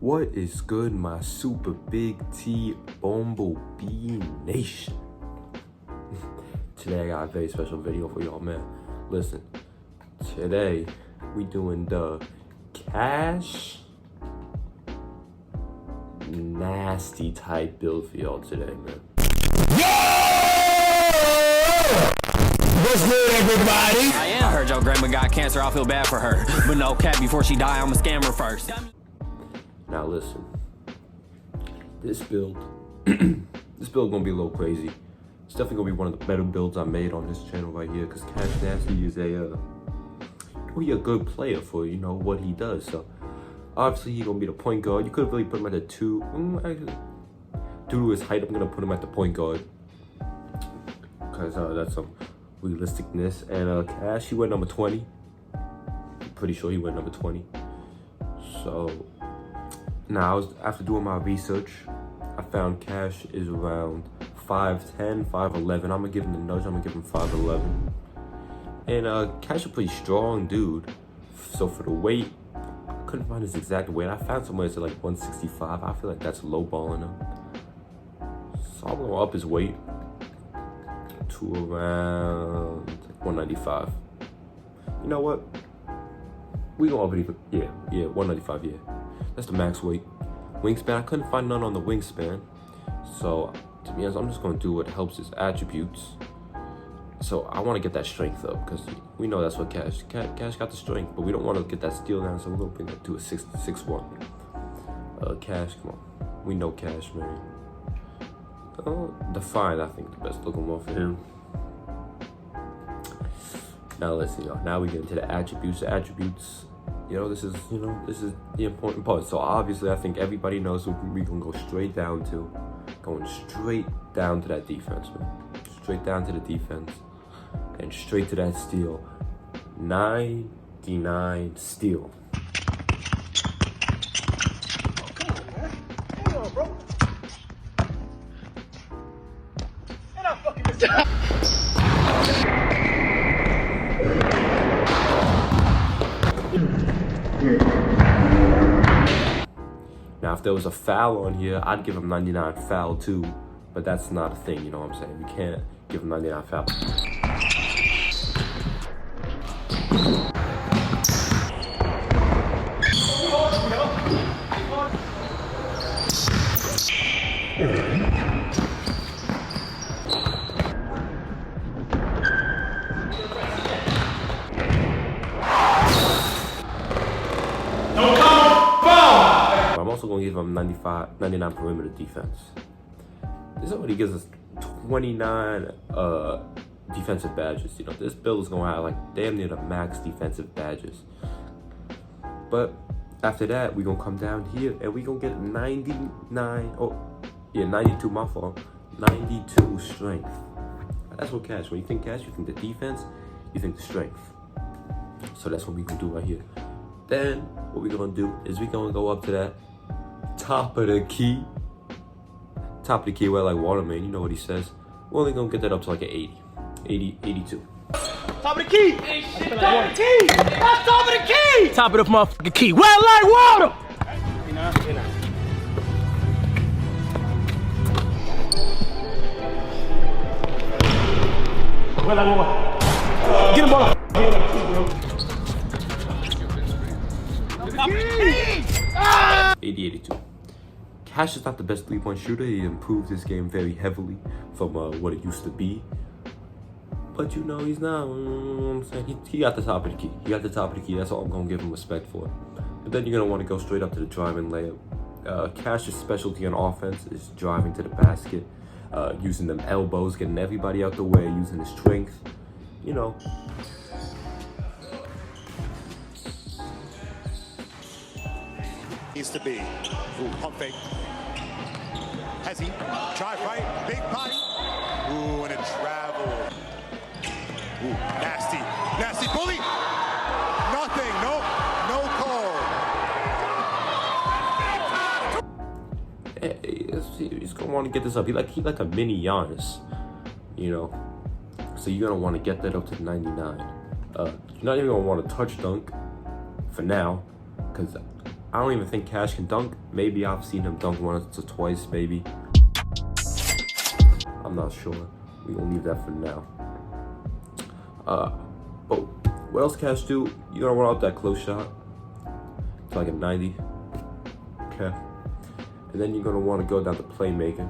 What is good, my super big T Bumblebee Nation? Today I got a very special video for y'all, man. Listen, today we doing the CashNasty type build for y'all today, man. What's good, everybody? I heard your grandma got cancer. I feel bad for her, but no cap. Before she die, I'ma scam her first. Now listen, this build gonna be a little crazy. It's definitely gonna be one of the better builds I made on this channel right here, because CashNasty is a good player for what he does. So obviously he's gonna be the point guard. You could really put him at the 2. Actually, due to his height, I'm gonna put him at the point guard, because that's some realisticness. And Cash, he went number 20. I'm pretty sure he went number 20. So now, after doing my research, I found Cash is around 5'10", 5'11". I'm gonna give him the nudge. I'm gonna give him 5'11". And Cash is a pretty strong dude. So for the weight, I couldn't find his exact weight. I found somewhere it's like 165. I feel like that's lowballing him. So I'm gonna up his weight to around 195. You know what? We gonna up it even. Yeah, 195. Yeah, that's the max weight. Wingspan, I couldn't find none on the wingspan. So to be honest, I'm just gonna do what helps his attributes. So I want to get that strength up, because we know that's what Cash got the strength, but we don't want to get that steal down. So we're gonna bring that to a 6'1". Cash, come on. We know Cash, man. Define, I think, the best looking one for him. Now listen, y'all. Now we get into the attributes. The attributes, this is the important part. So obviously, I think everybody knows what we're gonna go straight down to. Going straight down to that defense, man. Straight down to the defense, and straight to that steal. 99 steal. Now, if there was a foul on here, I'd give him 99 foul too, but that's not a thing, you know what I'm saying? You can't give him 99 foul. I'm also going to give him 99 perimeter defense. This already gives us 29 defensive badges. This build is going to have like damn near the max defensive badges. But after that, we're going to come down here and we're going to get 92, my fault. 92 strength. That's what Cash, when you think Cash, you think the defense, you think the strength. So that's what we're going to do right here. Then what we're going to do is we're going to go up to that top of the key where like Waterman, you know what he says. We're only gonna get that up to like an 82. Top of the key! Hey, shit, top of the key! That's top of the key! Top of the motherfucking key. Wet like water! Wet like water. Get him, ball. 82. Cash is not the best three-point shooter. He improved his game very heavily from what it used to be. But he's not, you know what I'm saying? He got the top of the key. He got the top of the key. That's all I'm going to give him respect for. But then you're going to want to go straight up to the driving layup. Cash's specialty on offense is driving to the basket, using them elbows, getting everybody out the way, using his strength. Needs to be. Ooh, pump fake. Has he? Drive right. Big body. Ooh, and a travel. Ooh, nasty. Nasty bully. Nothing. Nope. No call. Hey, he's going to want to get this up. He like a mini Giannis, So you're going to want to get that up to 99. You're not even going to want to touch dunk for now, because I don't even think Cash can dunk. Maybe I've seen him dunk once or twice, maybe. I'm not sure. We're gonna leave that for now. But what else Cash do? You're gonna run out that close shot to like a 90. Okay. And then you're gonna want to go down to playmaking.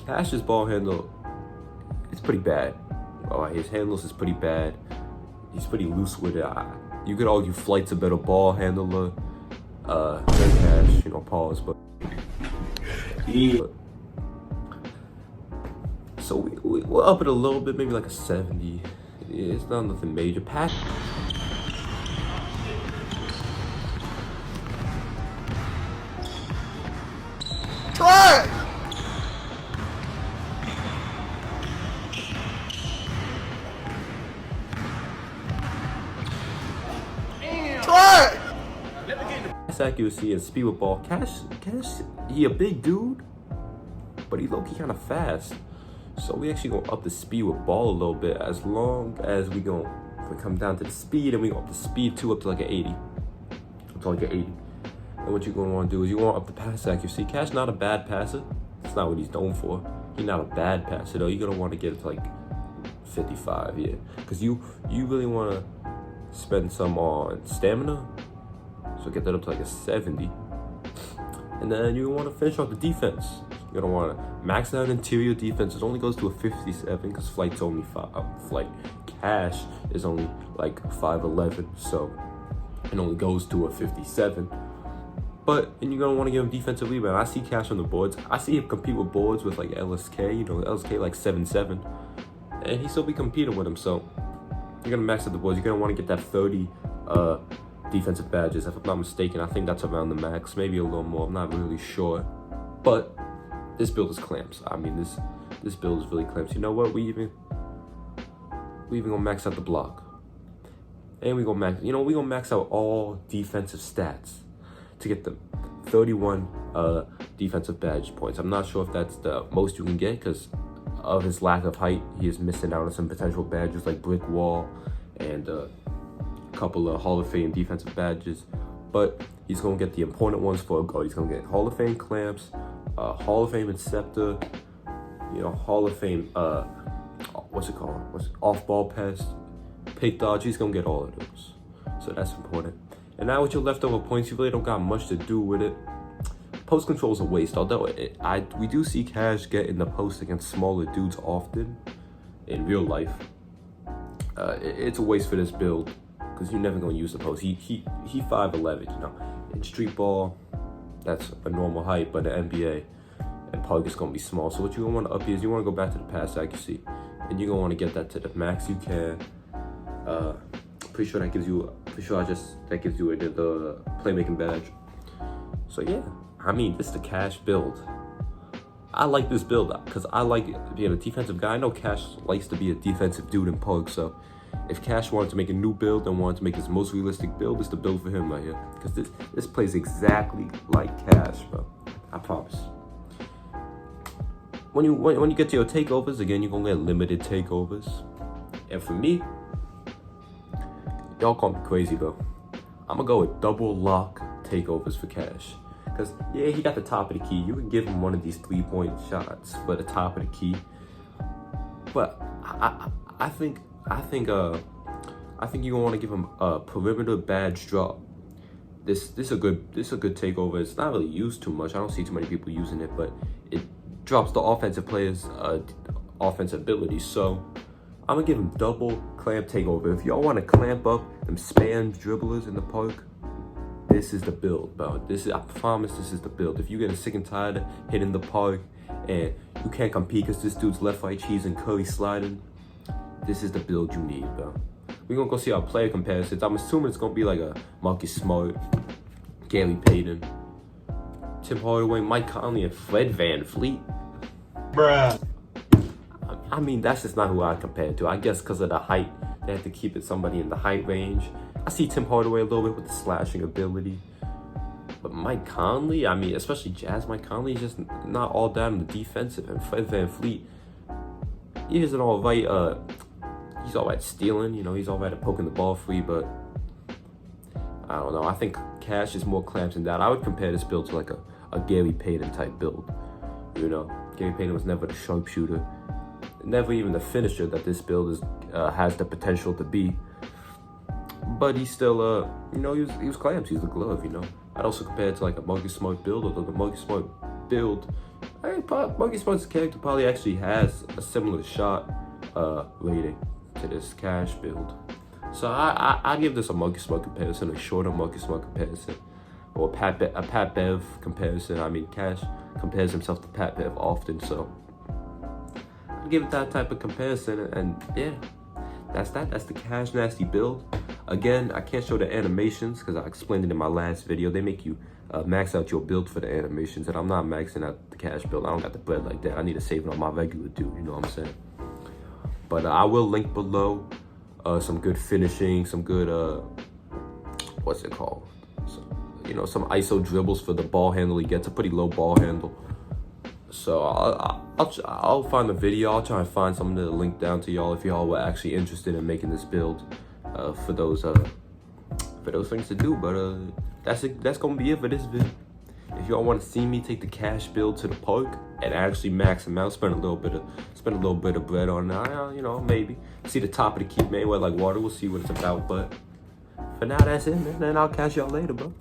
Cash's ball handle is pretty bad. His handles is pretty bad. He's pretty loose with it. You could argue Flight's a better ball handler than Cash, you know, pause, but so we're up it a little bit, maybe like a 70. It's not nothing major. Pass. Try! Try! Pass accuracy and speed with ball. Cash, he a big dude, but he low-key kind of fast. So we actually gonna up the speed with ball a little bit, as long as we come down to the speed, and we gonna up the speed too up to like an 80. Up to like an 80. And what you're gonna want to do is you want to up the pass accuracy. Cash not a bad passer. That's not what he's known for. He's not a bad passer though. You're gonna want to get it to like 55, yeah. Because you really want to spend some on stamina. So get that up to like a 70. And then you want to finish off the defense. You're gonna want to max out interior defense. It only goes to a 57 because Flight's only Cash is only like 5'11", so it only goes to a 57. And you're gonna want to give him defensive rebound. I see Cash on the boards. I see him compete with boards with like LSK. You know, LSK like 7'7", and he still be competing with him. So you're gonna max out the boards. You're gonna want to get that 30 defensive badges. If I'm not mistaken, I think that's around the max, maybe a little more. I'm not really sure, but this build is clamps. I mean, this build is really clamps. You know what? We even gonna max out the block, and we gonna max out all defensive stats to get the 31 defensive badge points. I'm not sure if that's the most you can get because of his lack of height. He is missing out on some potential badges like brick wall and a couple of Hall of Fame defensive badges, but he's gonna get the important ones for a guard. He's gonna get Hall of Fame clamps, Hall of Fame Inceptor, you know, Hall of Fame, off ball pass, pick dodge. He's gonna get all of those. So that's important. And now with your leftover points, you really don't got much to do with it. Post control is a waste, although we do see Cash get in the post against smaller dudes often in real life. It's a waste for this build because you're never gonna use the post. He 5'11", you know. In street ball, that's a normal height, but in NBA and pug is gonna be small. So what you're gonna want to up here is you want to go back to the pass accuracy, and you're gonna want to get that to the max you can. Pretty sure that gives you the playmaking badge. So yeah, I mean, this is the Cash build. I like this build because I like being a defensive guy. I know Cash likes to be a defensive dude in pug, so if Cash wanted to make a new build and wanted to make his most realistic build, it's the build for him right here. Because this plays exactly like Cash, bro. I promise. When you get to your takeovers, again, you're gonna get limited takeovers. And for me, y'all call me crazy, bro. I'm gonna go with double lock takeovers for Cash. Because, yeah, he got the top of the key. You can give him one of these 3-point shots for the top of the key. But I think you're gonna want to give him a perimeter badge drop. This is a good takeover. It's not really used too much. I don't see too many people using it, but it drops the offensive player's offensive ability. So I'm gonna give him double clamp takeover. If y'all want to clamp up them spam dribblers in the park, this is the build, bro. I promise this is the build. If you get sick and tired of hitting the park and you can't compete because this dude's left right cheese and Curry sliding, this is the build you need, bro. We're gonna go see our player comparisons. I'm assuming it's gonna be like a Marcus Smart, Gary Payton, Tim Hardaway, Mike Conley, and Fred VanVleet. Bruh. I mean, that's just not who I compare to. I guess because of the height, they have to keep it somebody in the height range. I see Tim Hardaway a little bit with the slashing ability. But Mike Conley, I mean, especially Jazz Mike Conley, is just not all that in the defensive. And Fred VanVleet, he isn't all right. He's all right stealing, you know, he's all right at poking the ball free, but I don't know. I think Cash is more clamps than that. I would compare this build to like a Gary Payton type build. You know, Gary Payton was never the sharpshooter, never even the finisher that this build has the potential to be. But he's still, you know, he was clamps. He's the glove. You know, I'd also compare it to like a Marcus Smart build, although the Marcus Smart build, Marcus Smart's character probably actually has a similar shot rating to this Cash build. So I give this a Marcus Smart comparison, a shorter Marcus Smart comparison, or a Pat Bev comparison. I mean, Cash compares himself to Pat Bev often, so I'd give it that type of comparison. And yeah, that's that. That's the CashNasty build. Again, I can't show the animations because I explained it in my last video. They make you max out your build for the animations, and I'm not maxing out the Cash build. I don't got the bread like that. I need to save it on my regular dude, you know what I'm saying? But I will link below some good finishing, some good, what's it called? You know, some ISO dribbles for the ball handle. He gets a pretty low ball handle. So I'll find the video. I'll try and find something to link down to y'all if y'all were actually interested in making this build for those things to do. But that's gonna be it for this video. If y'all want to see me take the Cash build to the park and actually max him out, spend a little bit of bread on it, you know, maybe see the top of the key, man, wet like water. We'll see what it's about. But for now, that's it, man. And I'll catch y'all later, bro.